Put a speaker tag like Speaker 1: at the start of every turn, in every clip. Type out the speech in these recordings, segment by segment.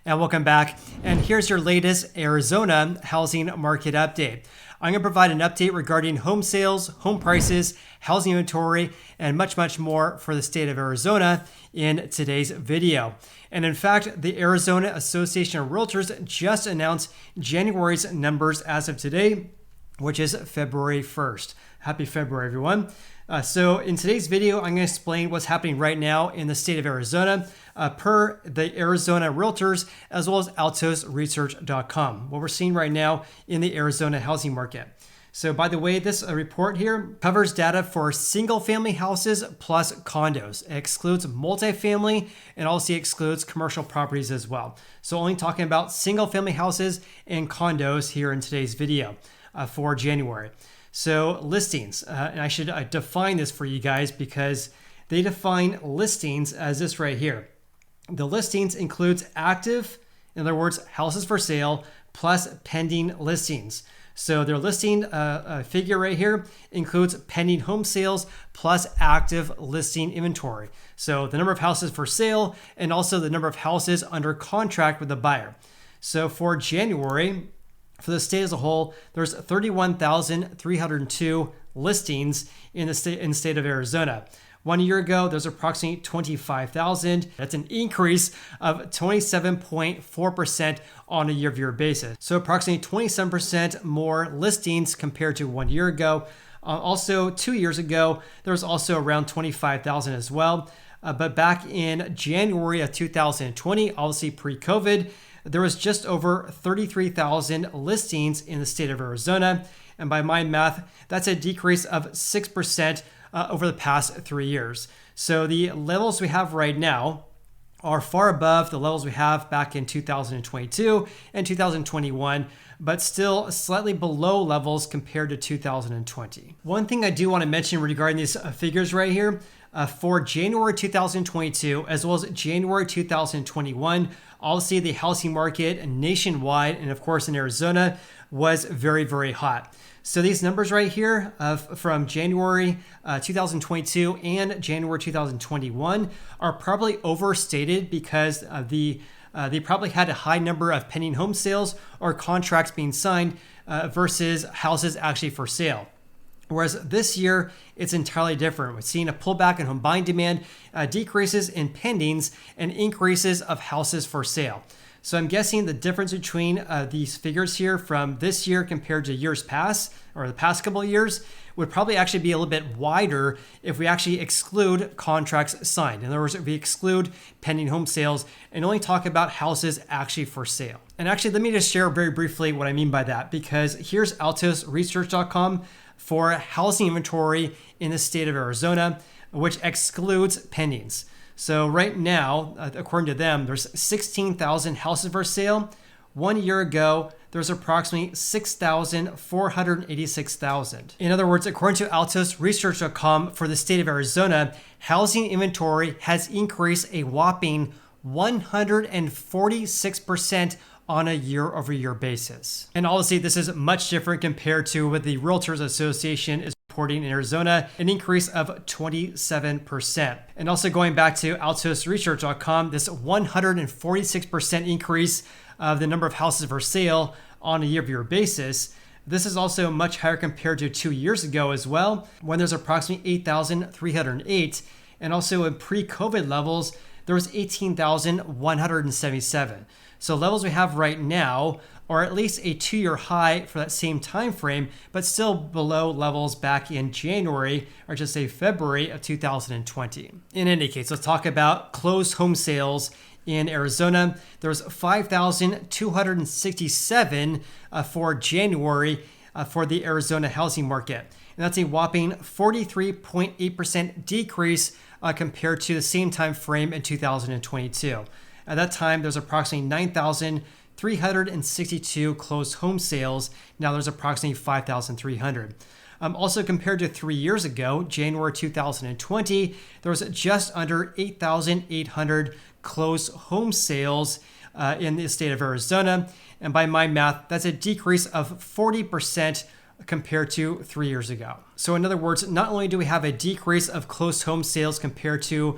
Speaker 1: And welcome back. And here's your latest Arizona housing market update. I'm going to provide an update regarding home sales, home prices, housing inventory, and much more for the state of Arizona in today's video. And in fact, the Arizona Association of Realtors just announced January's numbers as of today, which is February 1st. Happy February, everyone. So in today's video, I'm going to explain what's happening right now in the state of Arizona per the Arizona Realtors, as well as altosresearch.com, what we're seeing right now in the Arizona housing market. So by the way, this report here covers data for single family houses plus condos. It excludes multifamily and also excludes commercial properties as well. So only talking about single family houses and condos here in today's video for January. So listings, and I should define this for you guys because they define listings as this right here. The listings includes active, in other words, houses for sale, plus pending listings. So their listing figure right here includes pending home sales plus active listing inventory. So the number of houses for sale and also the number of houses under contract with the buyer. So for January, for the state as a whole, there's 31,302 listings in the state of Arizona. 1 year ago, there's approximately 25,000. That's an increase of 27.4% on a year-over-year basis. So approximately 27% more listings compared to 1 year ago. Also, 2 years ago, there was also around 25,000 as well. But back in January of 2020, obviously pre-COVID, there was just over 33,000 listings in the state of Arizona. And by my math, that's a decrease of 6% over the past 3 years. So the levels we have right now are far above the levels we have back in 2022 and 2021, but still slightly below levels compared to 2020. One thing I do want to mention regarding these figures right here, for January 2022 as well as January 2021, obviously the housing market nationwide and of course in Arizona was very hot. So these numbers right here from January 2022 and January 2021 are probably overstated because they probably had a high number of pending home sales or contracts being signed versus houses actually for sale. Whereas this year, it's entirely different. We're seeing a pullback in home buying demand, decreases in pendings, and increases of houses for sale. So I'm guessing the difference between these figures here from this year compared to years past, or the past couple of years, would probably actually be a little bit wider if we actually exclude contracts signed. In other words, if we exclude pending home sales and only talk about houses actually for sale. And actually, let me just share very briefly what I mean by that, because here's altosresearch.com for housing inventory in the state of Arizona, which excludes pendings. So right now, according to them, there's 16,000 houses for sale. 1 year ago, there's approximately 6,486,000. In other words, according to altosresearch.com for the state of Arizona, housing inventory has increased a whopping 146% on a year-over-year basis. And obviously, this is much different compared to what the Realtors Association is reporting in Arizona, an increase of 27%. And also going back to altosresearch.com, this 146% increase of the number of houses for sale on a year-over-year basis. This is also much higher compared to 2 years ago as well, when there's approximately 8,308. And also in pre-COVID levels, there was 18,177. So levels we have right now are at least a 2-year high for that same time frame, but still below levels back in January, or just say February of 2020. In any case, let's talk about closed home sales in Arizona. There's 5,267 for January for the Arizona housing market. And that's a whopping 43.8% decrease compared to the same time frame in 2022. At that time, there's approximately 9,362 closed home sales. Now there's approximately 5,300. Also compared to 3 years ago, January 2020, there was just under 8,800 closed home sales in the state of Arizona. And by my math, that's a decrease of 40% compared to 3 years ago. So in other words, not only do we have a decrease of closed home sales compared to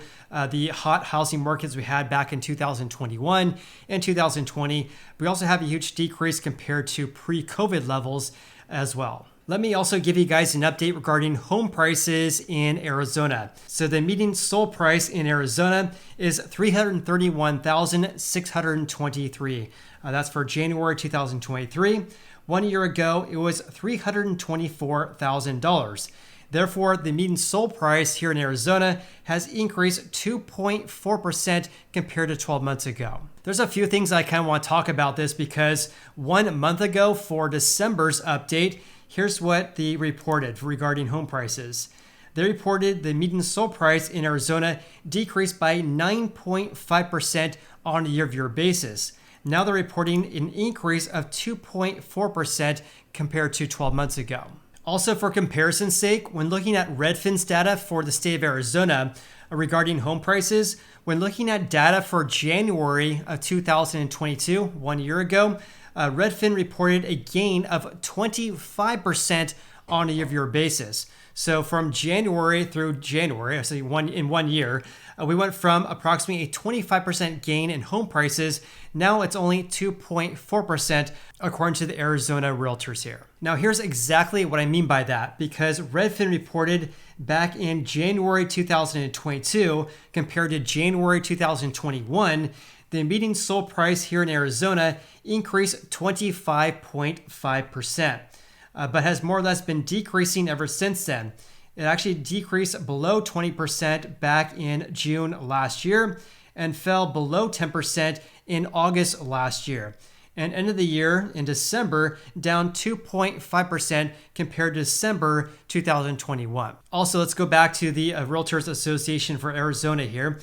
Speaker 1: the hot housing markets we had back in 2021 and 2020, we also have a huge decrease compared to pre-COVID levels as well. Let me also give you guys an update regarding home prices in Arizona. So the median sold price in Arizona is $331,623. That's for January 2023. 1 year ago, it was $324,000. Therefore, the median sold price here in Arizona has increased 2.4% compared to 12 months ago. There's a few things I kind of want to talk about this because 1 month ago for December's update, here's what they reported regarding home prices. They reported the median sold price in Arizona decreased by 9.5% on a year-over-year basis. Now they're reporting an increase of 2.4% compared to 12 months ago. Also, for comparison's sake, when looking at Redfin's data for the state of Arizona regarding home prices, when looking at data for January of 2022, 1 year ago, Redfin reported a gain of 25% on a year-over-year basis. So from January through January, in 1 year, we went from approximately a 25% gain in home prices. Now it's only 2.4% according to the Arizona Realtors here. Now here's exactly what I mean by that, because Redfin reported back in January 2022 compared to January 2021, the median sold price here in Arizona increased 25.5%. But has more or less been decreasing ever since then. It actually decreased below 20% back in June last year and fell below 10% in August last year. And ended the year in December down 2.5% compared to December 2021. Also, let's go back to the Realtors Association for Arizona here,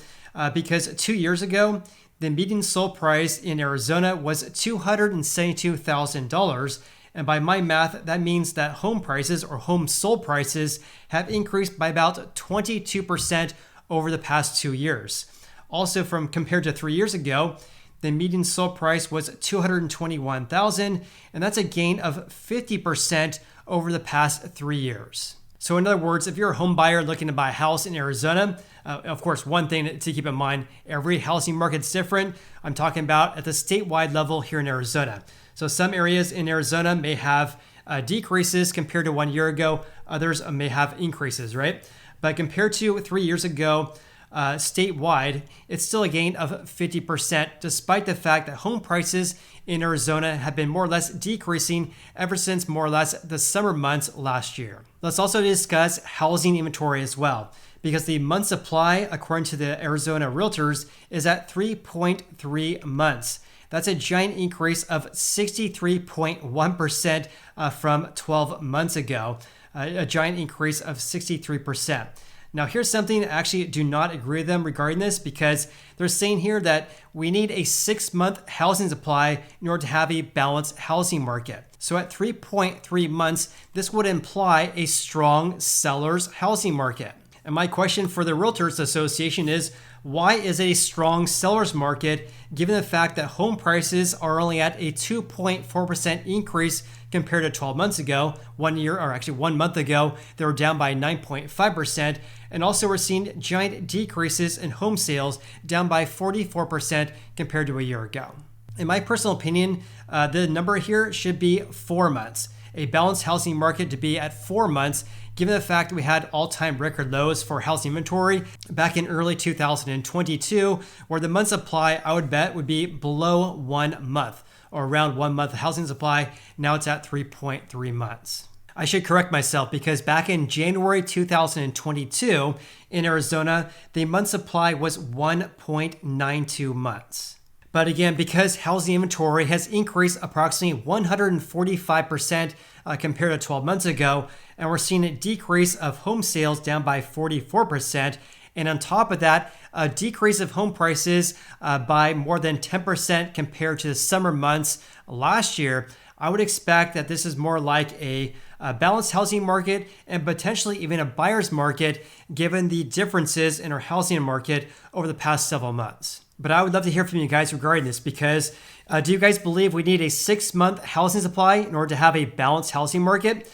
Speaker 1: because 2 years ago, the median sold price in Arizona was $272,000. And by my math, that means that home prices or home sold prices have increased by about 22% over the past 2 years. Also, from compared to 3 years ago, the median sold price was $221,000, and that's a gain of 50% over the past 3 years. So in other words, if you're a home buyer looking to buy a house in Arizona, of course, one thing to keep in mind, every housing market's different. I'm talking about at the statewide level here in Arizona. So some areas in Arizona may have decreases compared to 1 year ago. Others may have increases, right? But compared to 3 years ago, statewide, it's still a gain of 50%, despite the fact that home prices in Arizona have been more or less decreasing ever since more or less the summer months last year. Let's also discuss housing inventory as well, because the month supply, according to the Arizona Realtors, is at 3.3 months. That's a giant increase of 63.1% from 12 months ago, a giant increase of 63%. Now, here's something I actually do not agree with them regarding this, because they're saying here that we need a 6-month housing supply in order to have a balanced housing market. So at 3.3 months, this would imply a strong seller's housing market. And my question for the Realtors Association is, why is it a strong seller's market given the fact that home prices are only at a 2.4% increase compared to 12 months ago? 1 year, or actually 1 month ago, they were down by 9.5%. And also we're seeing giant decreases in home sales, down by 44% compared to a year ago. In my personal opinion, the number here should be 4 months. A balanced housing market to be at 4 months, given the fact that we had all-time record lows for housing inventory back in early 2022, where the month supply, I would bet, would be below 1 month, or around 1 month of housing supply. Now it's at 3.3 months. I should correct myself, because back in January 2022 in Arizona, the month supply was 1.92 months. But again, because housing inventory has increased approximately 145% compared to 12 months ago, and we're seeing a decrease of home sales down by 44%, and on top of that, a decrease of home prices by more than 10% compared to the summer months last year, I would expect that this is more like a balanced housing market and potentially even a buyer's market, given the differences in our housing market over the past several months. But I would love to hear from you guys regarding this because do you guys believe we need a 6-month housing supply in order to have a balanced housing market?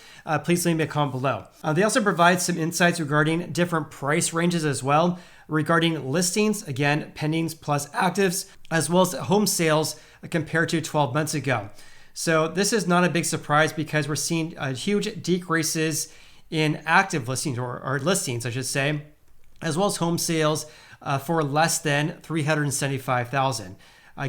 Speaker 1: Please leave me a comment below. They also provide some insights regarding different price ranges as well, regarding listings, again, pendings plus actives, as well as home sales compared to 12 months ago. So this is not a big surprise because we're seeing huge decreases in active listings or listings, I should say, as well as home sales for less than $375,000.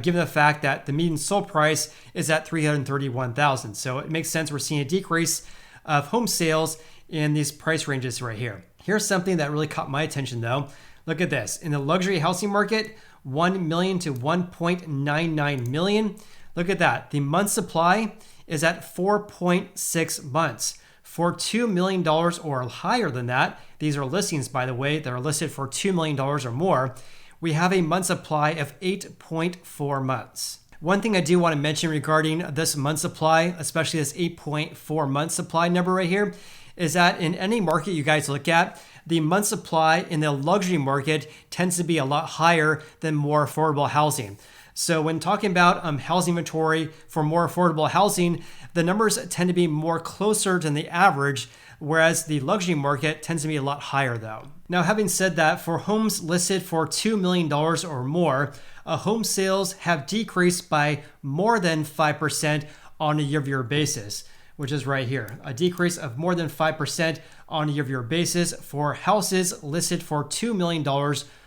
Speaker 1: Given the fact that the median sold price is at $331,000. So it makes sense we're seeing a decrease of home sales in these price ranges right here. Here's something that really caught my attention though. Look at this. In the luxury housing market, 1 million to 1.99 million. Look at that. The month supply is at 4.6 months. For $2 million or higher than that, these are listings, by the way, that are listed for $2 million or more, we have a month supply of 8.4 months. One thing I do want to mention regarding this month supply, especially this 8.4 month supply number right here, is that in any market you guys look at, the month supply in the luxury market tends to be a lot higher than more affordable housing. So when talking about housing inventory for more affordable housing, the numbers tend to be more closer to the average, whereas the luxury market tends to be a lot higher though. Now, having said that, for homes listed for $2 million or more, home sales have decreased by more than 5% on a year-over-year basis, which is right here. A decrease of more than 5% on a year-over-year basis for houses listed for $2 million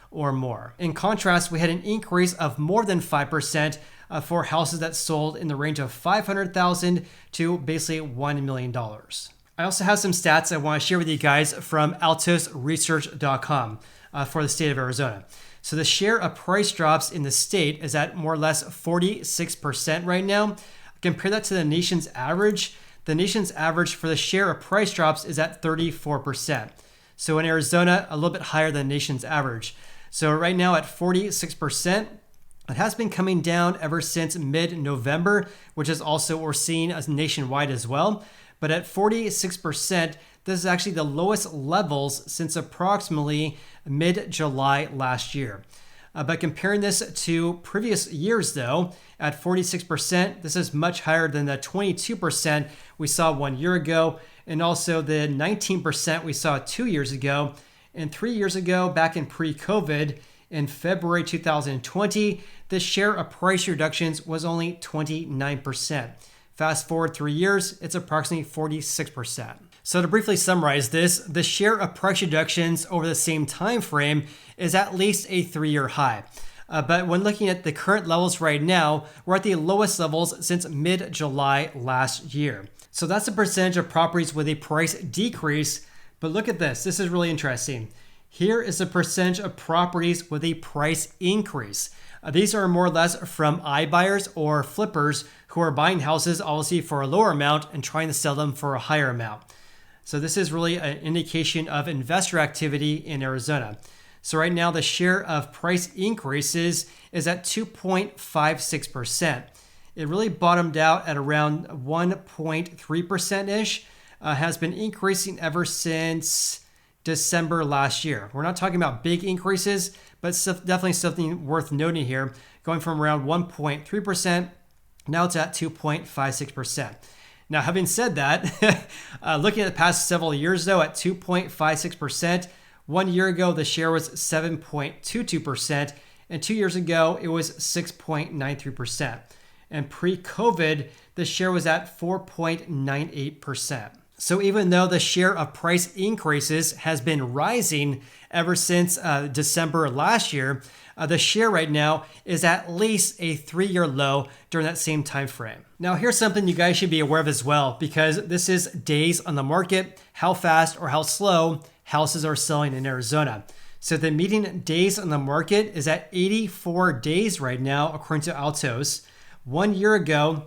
Speaker 1: or more. In contrast, we had an increase of more than 5% for houses that sold in the range of $500,000 to basically $1 million. I also have some stats I want to share with you guys from altosresearch.com for the state of Arizona. So the share of price drops in the state is at more or less 46% right now. Compare that to the nation's average. The nation's average for the share of price drops is at 34%. So in Arizona, a little bit higher than the nation's average. So right now at 46%, it has been coming down ever since mid-November, which is also what we're seeing as nationwide as well. But at 46%, this is actually the lowest levels since approximately mid-July last year. But comparing this to previous years though, at 46%, this is much higher than the 22% we saw 1 year ago, and also the 19% we saw 2 years ago. And 3 years ago, back in pre-COVID, in February 2020, the share of price reductions was only 29%. Fast forward 3 years, it's approximately 46%. So to briefly summarize this, the share of price reductions over the same time frame is at least a 3-year high. But when looking at the current levels right now, we're at the lowest levels since mid-July last year. So that's the percentage of properties with a price decrease. But look at this. This is really interesting. Here is the percentage of properties with a price increase. These are more or less from iBuyers or flippers who are buying houses obviously for a lower amount and trying to sell them for a higher amount. So this is really an indication of investor activity in Arizona. So right now the share of price increases is at 2.56%. It really bottomed out at around 1.3%-ish. Has been increasing ever since December last year. We're not talking about big increases, but definitely something worth noting here. Going from around 1.3%, now it's at 2.56%. Now, having said that, looking at the past several years though, at 2.56%, 1 year ago the share was 7.22%, and 2 years ago it was 6.93%. And pre-COVID, the share was at 4.98%. So even though the share of price increases has been rising ever since December last year, the share right now is at least a 3-year low during that same time frame. Now here's something you guys should be aware of as well, because this is days on the market, how fast or how slow houses are selling in Arizona. So the median days on the market is at 84 days right now, according to Altos. 1 year ago,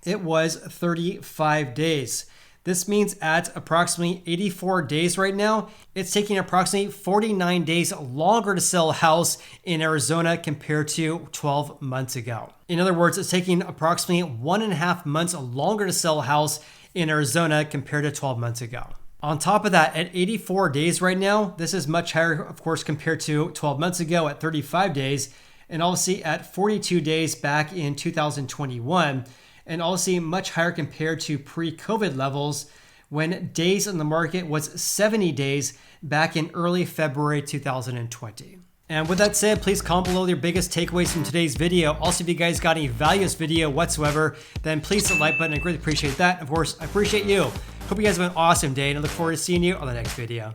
Speaker 1: it was 35 days. This means at approximately 84 days right now, it's taking approximately 49 days longer to sell a house in Arizona compared to 12 months ago. In other words, it's taking approximately 1.5 months longer to sell a house in Arizona compared to 12 months ago. On top of that, at 84 days right now, this is much higher, of course, compared to 12 months ago at 35 days. and obviously at 42 days back in 2021, and obviously much higher compared to pre-COVID levels when days on the market was 70 days back in early February 2020. And with that said, please comment below your biggest takeaways from today's video. Also, if you guys got any value in this video whatsoever, then please hit the like button. I greatly appreciate that. Of course, I appreciate you. Hope you guys have an awesome day, and I look forward to seeing you on the next video.